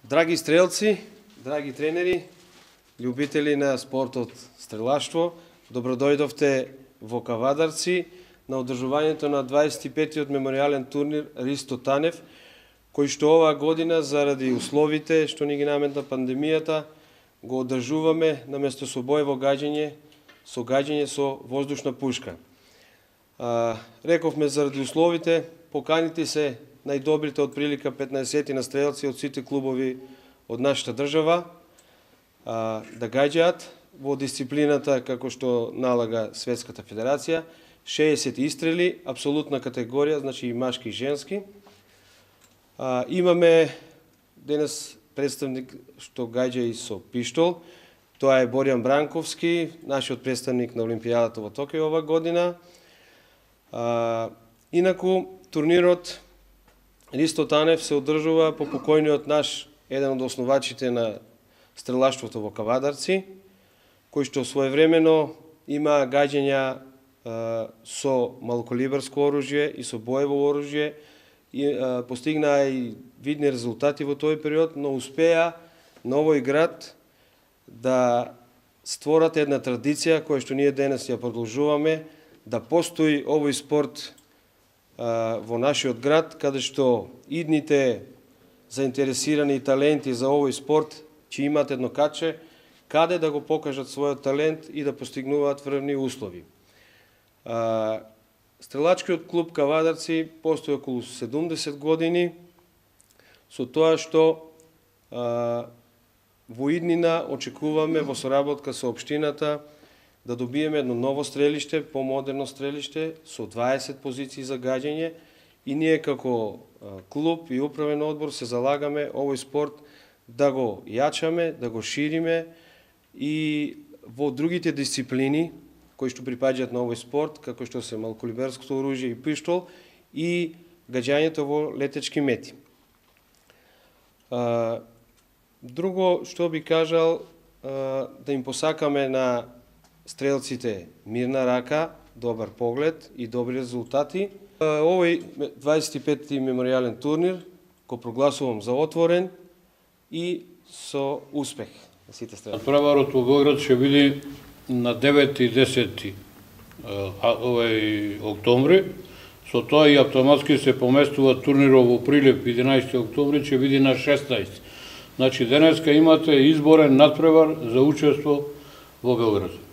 Драги стрелци, драги тренери, љубители на спортот стрелаштво, добродојдовте во Кавадарци на одржувањето на 25-тиот меморијален турнир Ристо Танев, кој што оваа година заради условите што ни ги наметна пандемијата го одржуваме наместо со боево гаѓање, со воздушна пушка. Рековме заради условите, поканите се најдобрите од прилика 15 на стрелци од сите клубови од нашата држава да гаѓаат во дисциплината како што налага Светската федерација, 60 истрели, апсолутна категорија, значи и машки и женски. Имаме денес представник што гаѓа и со пиштол, тоа е Боријан Бранковски, нашиот представник на Олимпијадата во Токио ова година. Инаку, турнирот Ристо Танев се одржува по покојниот наш, еден од основачите на стрелаштвото во Кавадарци, кој што своевремено има гаѓања со малокалибарско оружје и со боево оружје, и постигнаа и видни резултати во тој период, но успеа на овој град да створат една традиција која што ние денес ја продолжуваме, да постои овој спорт во нашиот град, каде што идните заинтересирани таленти за овој спорт ќе имат едно каче каде да го покажат својот талент и да постигнуваат врвни услови. Стрелачкиот клуб Кавадарци постои околу 70 години, со тоа што во иднина очекуваме во соработка со општината да добиеме едно ново стрелиште, помодерно стрелиште, со 20 позиции за гаѓање, и ние како клуб и управен одбор се залагаме овој спорт да го јачаме, да го шириме и во другите дисциплини кои што припаѓаат на овој спорт, како што се малокалиберското оружје и пиштол и гаѓањето во летечки мети. Друго што би кажал, да им посакаме на стрелците мирна рака, добар поглед и добри резултати. Овој 25-ти меморијален турнир го прогласувам за отворен и со успех на сите стрелци. Надпреварот во Белград ќе биде на 9 и 10 октомври. Со тоа и автоматски се поместува турнирот во Прилеп 11 октомври, ќе биде на 16. Значи денеска имате изборен надпревар за учество во Белград.